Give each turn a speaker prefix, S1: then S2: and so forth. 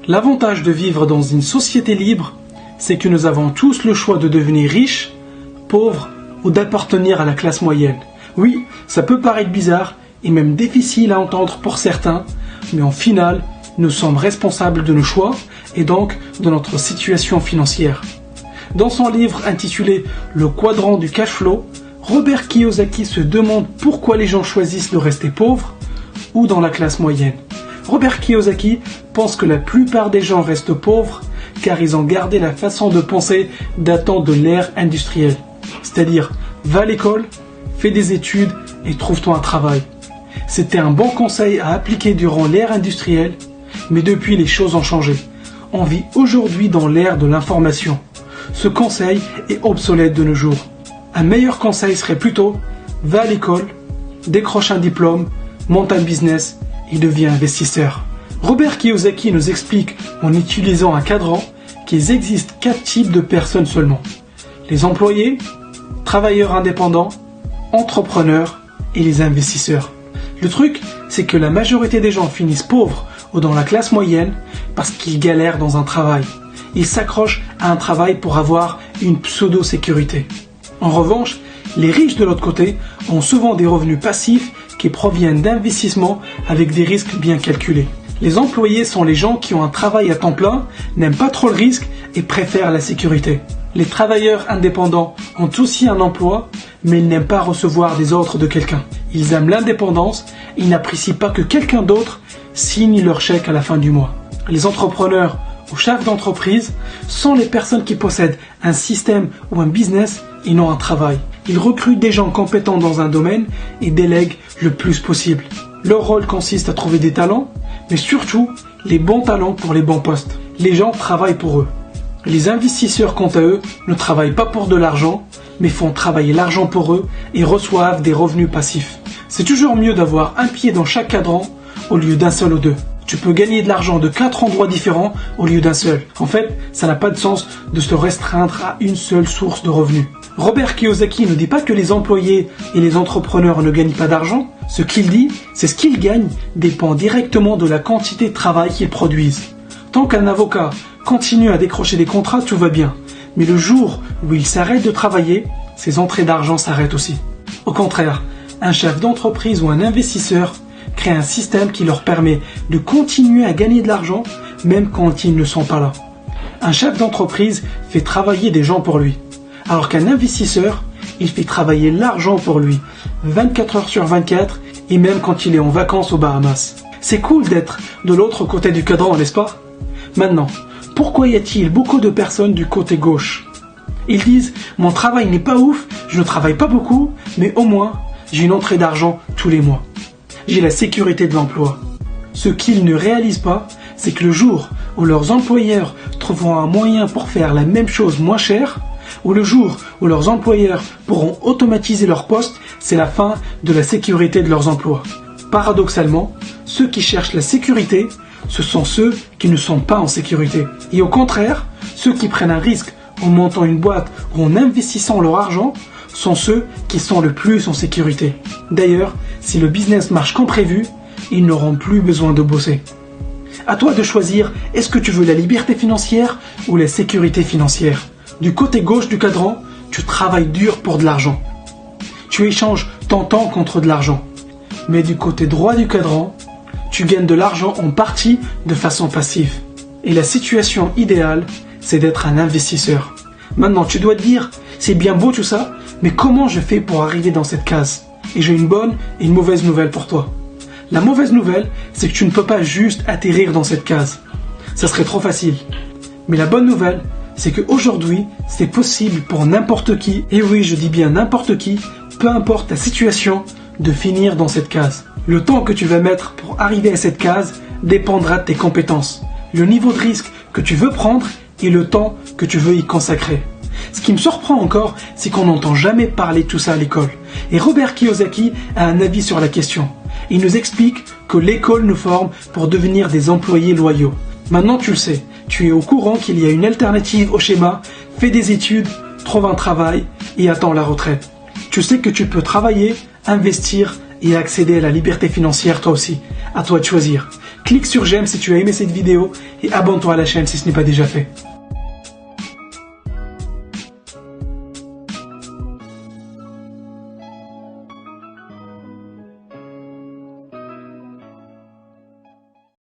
S1: L'avantage de vivre dans une société libre, c'est que nous avons tous le choix de devenir riches, pauvres ou d'appartenir à la classe moyenne. Oui, ça peut paraître bizarre et même difficile à entendre pour certains, mais en final, nous sommes responsables de nos choix et donc de notre situation financière. Dans son livre intitulé « Le quadrant du cash flow », Robert Kiyosaki se demande pourquoi les gens choisissent de rester pauvres ou dans la classe moyenne. Robert Kiyosaki pense que la plupart des gens restent pauvres car ils ont gardé la façon de penser datant de l'ère industrielle. C'est-à-dire, va à l'école, fais des études et trouve-toi un travail. C'était un bon conseil à appliquer durant l'ère industrielle, mais depuis les choses ont changé. On vit aujourd'hui dans l'ère de l'information. Ce conseil est obsolète de nos jours. Un meilleur conseil serait plutôt, va à l'école, décroche un diplôme, monte un business et deviens investisseur. Robert Kiyosaki nous explique en utilisant un cadran qu'il existe 4 types de personnes seulement. Les employés, travailleurs indépendants, entrepreneurs et les investisseurs. Le truc, c'est que la majorité des gens finissent pauvres ou dans la classe moyenne parce qu'ils galèrent dans un travail. Ils s'accrochent à un travail pour avoir une pseudo-sécurité. En revanche, les riches de l'autre côté ont souvent des revenus passifs qui proviennent d'investissements avec des risques bien calculés. Les employés sont les gens qui ont un travail à temps plein, n'aiment pas trop le risque et préfèrent la sécurité. Les travailleurs indépendants ont aussi un emploi, mais ils n'aiment pas recevoir des ordres de quelqu'un. Ils aiment l'indépendance, ils n'apprécient pas que quelqu'un d'autre signe leur chèque à la fin du mois. Les entrepreneurs ou chefs d'entreprise sont les personnes qui possèdent un système ou un business et non un travail. Ils recrutent des gens compétents dans un domaine et délèguent le plus possible. Leur rôle consiste à trouver des talents, mais surtout les bons talents pour les bons postes. Les gens travaillent pour eux. Les investisseurs, quant à eux, ne travaillent pas pour de l'argent, mais font travailler l'argent pour eux et reçoivent des revenus passifs. C'est toujours mieux d'avoir un pied dans chaque cadran au lieu d'un seul ou deux. Tu peux gagner de l'argent de 4 endroits différents au lieu d'un seul. En fait, ça n'a pas de sens de se restreindre à une seule source de revenus. Robert Kiyosaki ne dit pas que les employés et les entrepreneurs ne gagnent pas d'argent. Ce qu'il dit, c'est ce qu'ils gagnent dépend directement de la quantité de travail qu'ils produisent. Tant qu'un avocat continue à décrocher des contrats, tout va bien. Mais le jour où il s'arrête de travailler, ses entrées d'argent s'arrêtent aussi. Au contraire, un chef d'entreprise ou un investisseur crée un système qui leur permet de continuer à gagner de l'argent même quand ils ne sont pas là. Un chef d'entreprise fait travailler des gens pour lui, alors qu'un investisseur, il fait travailler l'argent pour lui 24 heures sur 24 et même quand il est en vacances aux Bahamas. C'est cool d'être de l'autre côté du cadran, n'est-ce pas? Maintenant, pourquoi y a-t-il beaucoup de personnes du côté gauche? Ils disent « Mon travail n'est pas ouf, je ne travaille pas beaucoup, mais au moins, j'ai une entrée d'argent tous les mois. J'ai la sécurité de l'emploi. » Ce qu'ils ne réalisent pas, c'est que le jour où leurs employeurs trouveront un moyen pour faire la même chose moins cher, ou le jour où leurs employeurs pourront automatiser leur poste, c'est la fin de la sécurité de leurs emplois. Paradoxalement, ceux qui cherchent la sécurité, ce sont ceux qui ne sont pas en sécurité. Et au contraire, ceux qui prennent un risque en montant une boîte ou en investissant leur argent sont ceux qui sont le plus en sécurité. D'ailleurs, si le business marche comme prévu, ils n'auront plus besoin de bosser. À toi de choisir, est-ce que tu veux la liberté financière ou la sécurité financière? Du côté gauche du cadran, tu travailles dur pour de l'argent. Tu échanges ton temps contre de l'argent. Mais du côté droit du cadran, tu gagnes de l'argent en partie de façon passive. Et la situation idéale, c'est d'être un investisseur. Maintenant, tu dois te dire, c'est bien beau tout ça, mais comment je fais pour arriver dans cette case? Et j'ai une bonne et une mauvaise nouvelle pour toi. La mauvaise nouvelle, c'est que tu ne peux pas juste atterrir dans cette case. Ça serait trop facile. Mais la bonne nouvelle, c'est qu'aujourd'hui, c'est possible pour n'importe qui, et oui, je dis bien n'importe qui, peu importe ta situation, de finir dans cette case. Le temps que tu vas mettre pour arriver à cette case dépendra de tes compétences, le niveau de risque que tu veux prendre et le temps que tu veux y consacrer. Ce qui me surprend encore, c'est qu'on n'entend jamais parler de tout ça à l'école. Et Robert Kiyosaki a un avis sur la question. Il nous explique que l'école nous forme pour devenir des employés loyaux. Maintenant tu le sais, tu es au courant qu'il y a une alternative au schéma, fais des études, trouve un travail et attends la retraite. Tu sais que tu peux travailler, investir et à accéder à la liberté financière toi aussi. À toi de choisir. Clique sur j'aime si tu as aimé cette vidéo et abonne-toi à la chaîne si ce n'est pas déjà fait.